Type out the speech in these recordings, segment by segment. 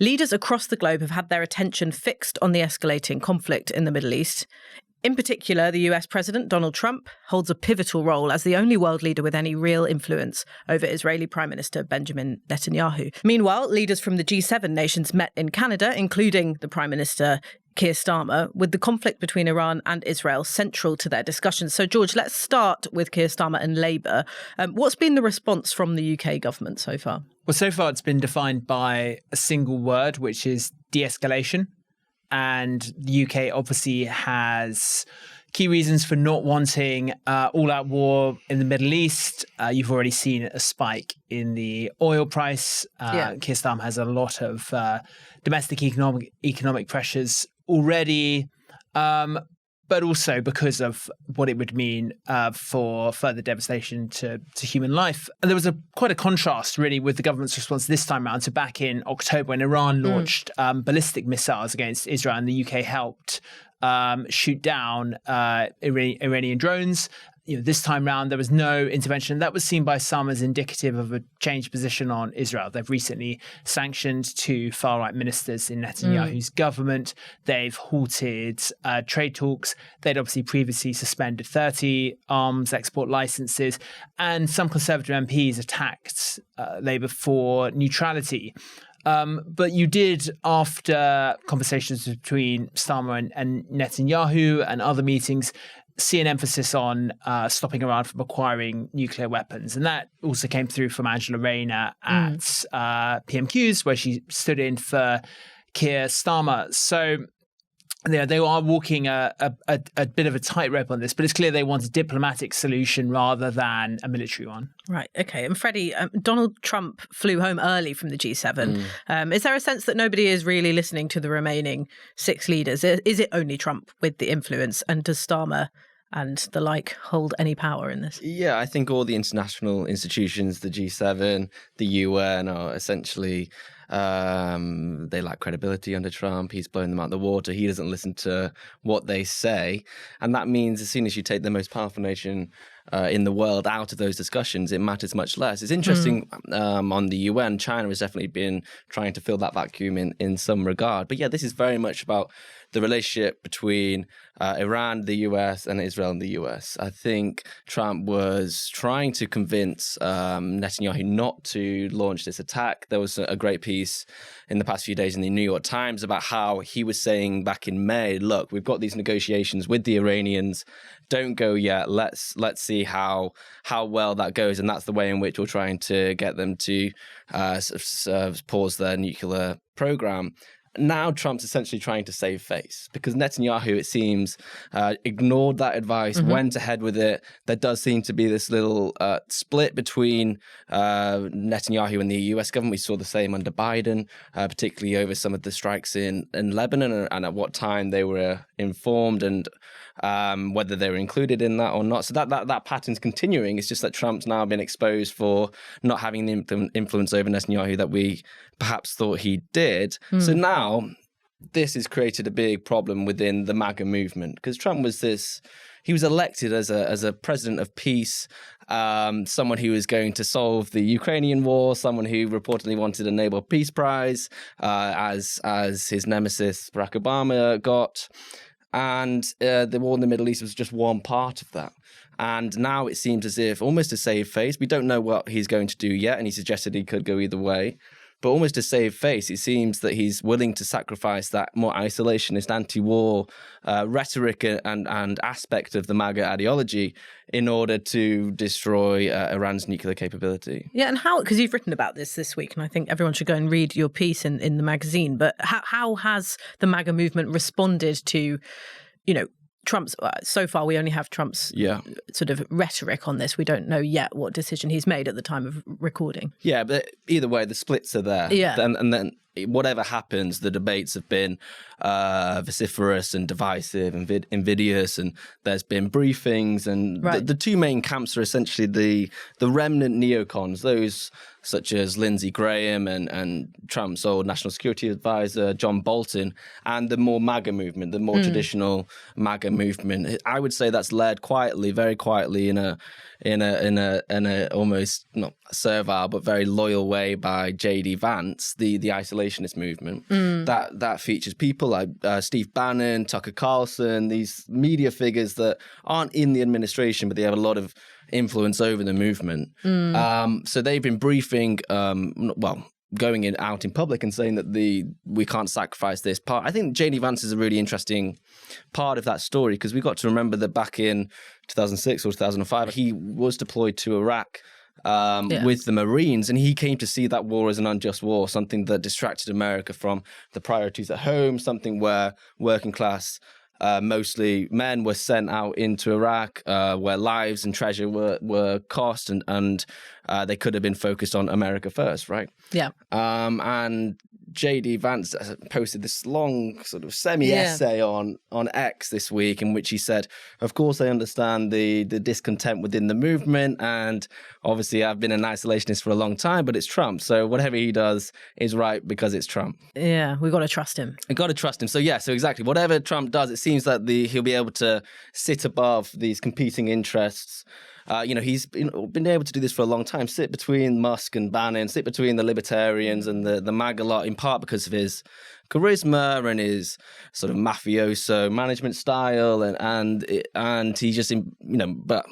Leaders across the globe have had their attention fixed on the escalating conflict in the Middle East. In particular, the US President Donald Trump holds a pivotal role as the only world leader with any real influence over Israeli Prime Minister Benjamin Netanyahu. Meanwhile, leaders from the G7 nations met in Canada, including the Prime Minister Keir Starmer, with the conflict between Iran and Israel central to their discussions. So, George, let's start with Keir Starmer and Labour. What's been the response from the UK government so far? Well, so far it's been defined by a single word, which is de-escalation. And the UK obviously has key reasons for not wanting all-out war in the Middle East. You've already seen a spike in the oil price. Keir Starmer has a lot of domestic economic pressures already, but also because of what it would mean for further devastation to human life. And there was quite a contrast, really, with the government's response this time around. So back in October, when Iran launched ballistic missiles against Israel, and the UK helped shoot down Iranian drones. This time round, there was no intervention. That was seen by some as indicative of a changed position on Israel. They've recently sanctioned two far-right ministers in Netanyahu's government. They've halted trade talks. They'd obviously previously suspended 30 arms export licenses. And some Conservative MPs attacked Labour for neutrality. But you did, after conversations between Starmer and Netanyahu and other meetings, see an emphasis on stopping Iran from acquiring nuclear weapons. And that also came through from Angela Rayner at PMQs, where she stood in for Keir Starmer. So they are walking a bit of a tightrope on this, but it's clear they want a diplomatic solution rather than a military one. Right. Okay. And Freddie, Donald Trump flew home early from the G7. Is there a sense that nobody is really listening to the remaining six leaders? Is it only Trump with the influence? And does Starmer and the like hold any power in this? Yeah, I think all the international institutions, the G7, the UN, are essentially they lack credibility under Trump. He's blown them out of the water. He doesn't listen to what they say. And that means as soon as you take the most powerful nation in the world out of those discussions, it matters much less. It's interesting on the UN, China has definitely been trying to fill that vacuum in some regard. But yeah, this is very much about the relationship between Iran, the US, and Israel and the US. I think Trump was trying to convince Netanyahu not to launch this attack. There was a great piece in the past few days in the New York Times about how he was saying back in May, look, we've got these negotiations with the Iranians. Don't go yet. Let's see how well that goes. And that's the way in which we're trying to get them to pause their nuclear program. Now Trump's essentially trying to save face because Netanyahu, it seems, ignored that advice, went ahead with it. There does seem to be this little split between Netanyahu and the US government. We saw the same under Biden, particularly over some of the strikes in Lebanon and at what time they were informed and whether they were included in that or not. So that pattern's continuing. It's just that Trump's now been exposed for not having the influence over Netanyahu that we perhaps thought he did. So now this has created a big problem within the MAGA movement because Trump was he was elected as a president of peace, someone who was going to solve the Ukrainian war, someone who reportedly wanted a Nobel Peace Prize, as his nemesis Barack Obama got. And the war in the Middle East was just one part of that. And now it seems as if, almost to save face, we don't know what he's going to do yet, and he suggested he could go either way. But almost to save face, it seems that he's willing to sacrifice that more isolationist, anti-war rhetoric and aspect of the MAGA ideology in order to destroy Iran's nuclear capability. Yeah, and how, because you've written about this week, and I think everyone should go and read your piece in the magazine, but how has the MAGA movement responded to, Trump's, so far we only have Trump's sort of rhetoric on this. We don't know yet what decision he's made at the time of recording. Yeah, but either way, the splits are there. Yeah. And then whatever happens, the debates have been vociferous and divisive and invidious, and there's been briefings. And the two main camps are essentially the remnant neocons, those such as Lindsey Graham and Trump's old national security advisor, John Bolton, and the more MAGA movement, the more traditional MAGA movement. I would say that's led quietly, very quietly in a almost not servile but very loyal way by J.D. Vance, the isolation de-escalationist movement that features people like Steve Bannon, Tucker Carlson, these media figures that aren't in the administration, but they have a lot of influence over the movement. So they've been briefing, going out in public and saying that we can't sacrifice this part. I think J.D. Vance is a really interesting part of that story, because we got to remember that back in 2006 or 2005, he was deployed to Iraq with the Marines, and he came to see that war as an unjust war, something that distracted America from the priorities at home, something where working class, mostly men, were sent out into Iraq, where lives and treasure were cost, and they could have been focused on America first, right? Yeah. And J.D. Vance posted this long sort of semi-essay on X this week, in which he said, of course, I understand the discontent within the movement, and obviously I've been an isolationist for a long time, but it's Trump. So whatever he does is right because it's Trump. Yeah, we've got to trust him. We've got to trust him. So exactly. Whatever Trump does, it seems that he'll be able to sit above these competing interests. He's been able to do this for a long time, sit between Musk and Bannon, sit between the libertarians and the MAGA lot, in part because of his charisma and his sort of mafioso management style, and he just, but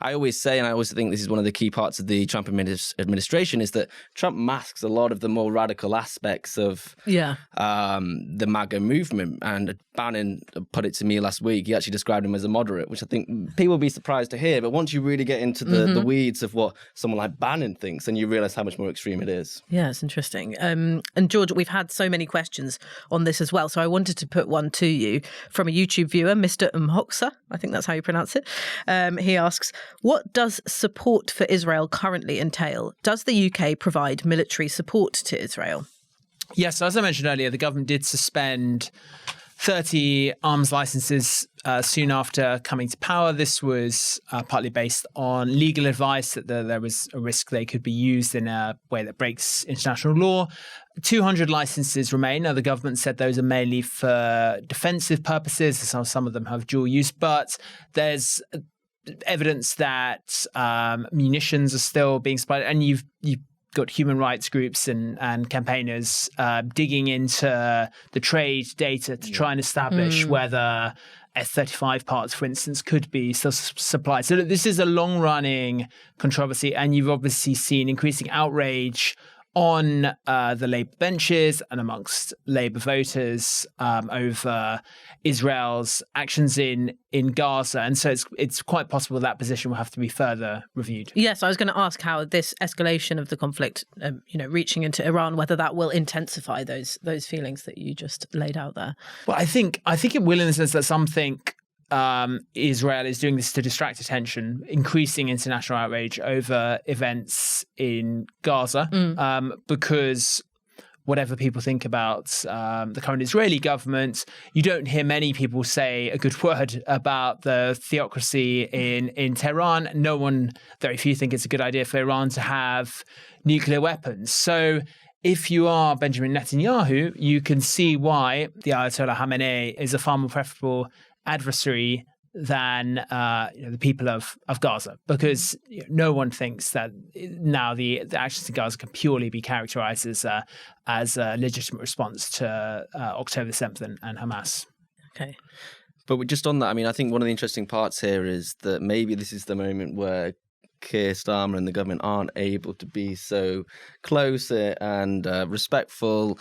I always say, and I always think this is one of the key parts of the Trump administration, is that Trump masks a lot of the more radical aspects of the MAGA movement. And Bannon put it to me last week. He actually described him as a moderate, which I think people will be surprised to hear. But once you really get into the weeds of what someone like Bannon thinks, then you realize how much more extreme it is. Yeah, it's interesting. And George, we've had so many questions on this as well. So I wanted to put one to you from a YouTube viewer, Mr. Umhoxa. I think that's how you pronounce it. He asks, what does support for Israel currently entail? Does the UK provide military support to Israel? Yes, as I mentioned earlier, the government did suspend 30 arms licenses soon after coming to power. This was partly based on legal advice that there was a risk they could be used in a way that breaks international law. 200 licenses remain. Now, the government said those are mainly for defensive purposes. Some of them have dual use, but there's evidence that munitions are still being supplied, and you've got human rights groups and campaigners digging into the trade data to try and establish whether F-35 parts, for instance, could be still supplied. So this is a long-running controversy, and you've obviously seen increasing outrage on the Labour benches and amongst Labour voters over Israel's actions in Gaza. And so it's quite possible that position will have to be further reviewed. Yes, I was going to ask how this escalation of the conflict, reaching into Iran, whether that will intensify those feelings that you just laid out there. Well, I think it will, in the sense that some think Israel is doing this to distract attention, increasing international outrage over events in Gaza, because whatever people think about the current Israeli government, you don't hear many people say a good word about the theocracy in Tehran. Very few think it's a good idea for Iran to have nuclear weapons. So if you are Benjamin Netanyahu, you can see why the Ayatollah Khameini is a far more preferable adversary than the people of Gaza, because no one thinks that now the actions in Gaza can purely be characterized as a legitimate response to October 7th and Hamas. Okay. But just on that, I mean, I think one of the interesting parts here is that maybe this is the moment where Keir Starmer and the government aren't able to be so close and respectful,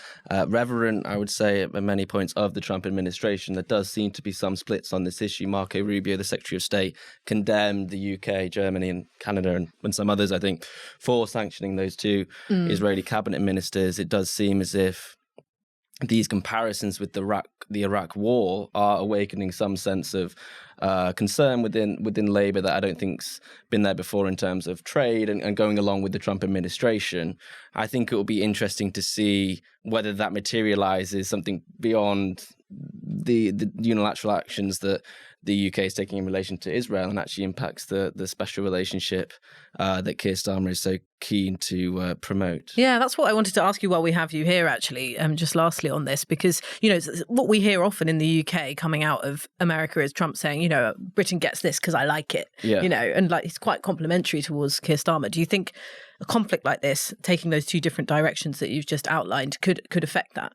reverent, I would say, at many points of the Trump administration. There does seem to be some splits on this issue. Marco Rubio, the Secretary of State, condemned the UK, Germany and Canada and some others, I think, for sanctioning those two Israeli cabinet ministers. It does seem as if these comparisons with the Iraq war are awakening some sense of concern within Labour that I don't think's been there before in terms of trade and going along with the Trump administration. I think it will be interesting to see whether that materialises something beyond the unilateral actions that the UK is taking in relation to Israel and actually impacts the special relationship that Keir Starmer is so keen to promote. Yeah, that's what I wanted to ask you while we have you here, actually, just lastly on this, because, what we hear often in the UK coming out of America is Trump saying, Britain gets this because I like it, and like he's quite complimentary towards Keir Starmer. Do you think a conflict like this, taking those two different directions that you've just outlined, could affect that?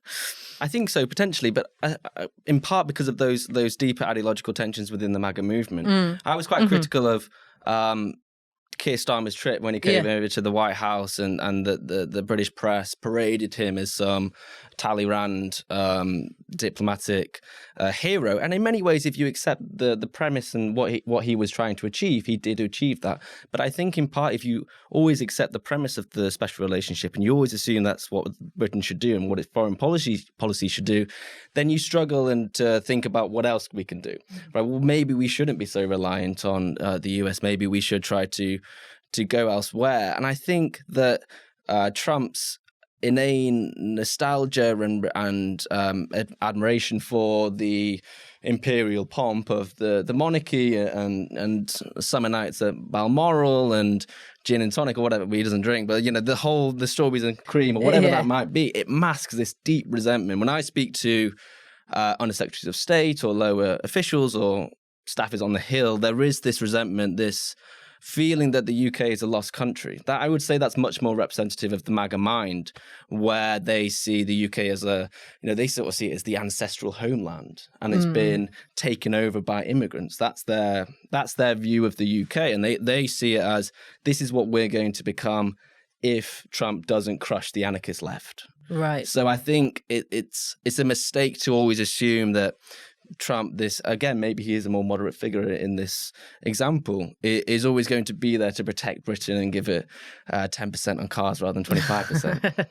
I think so, potentially, but in part because of those deeper ideological tensions within the MAGA movement. I was quite critical of Keir Starmer's trip when he came over to the White House, and the British press paraded him as some Talleyrand diplomatic hero. And in many ways, if you accept the premise and what he was trying to achieve, he did achieve that. But I think in part, if you always accept the premise of the special relationship and you always assume that's what Britain should do and what its foreign policy should do, then you struggle and think about what else we can do. Right? Well, maybe we shouldn't be so reliant on the US. Maybe we should try to go elsewhere. And I think that Trump's inane nostalgia and admiration for the imperial pomp of the monarchy and summer nights at Balmoral and gin and tonic or whatever he doesn't drink, but the strawberries and cream or whatever that might be, it masks this deep resentment. When I speak to undersecretaries of state or lower officials or staffers on the Hill, there is this resentment, this feeling that the UK is a lost country. That I would say that's much more representative of the MAGA mind, where they see the UK as they sort of see it as the ancestral homeland, and it's been taken over by immigrants. That's their view of the UK, and they see it as, this is what we're going to become if Trump doesn't crush the anarchist left. Right. So I think it's a mistake to always assume that Trump, maybe he is a more moderate figure in this example, is always going to be there to protect Britain and give it 10% on cars rather than 25%.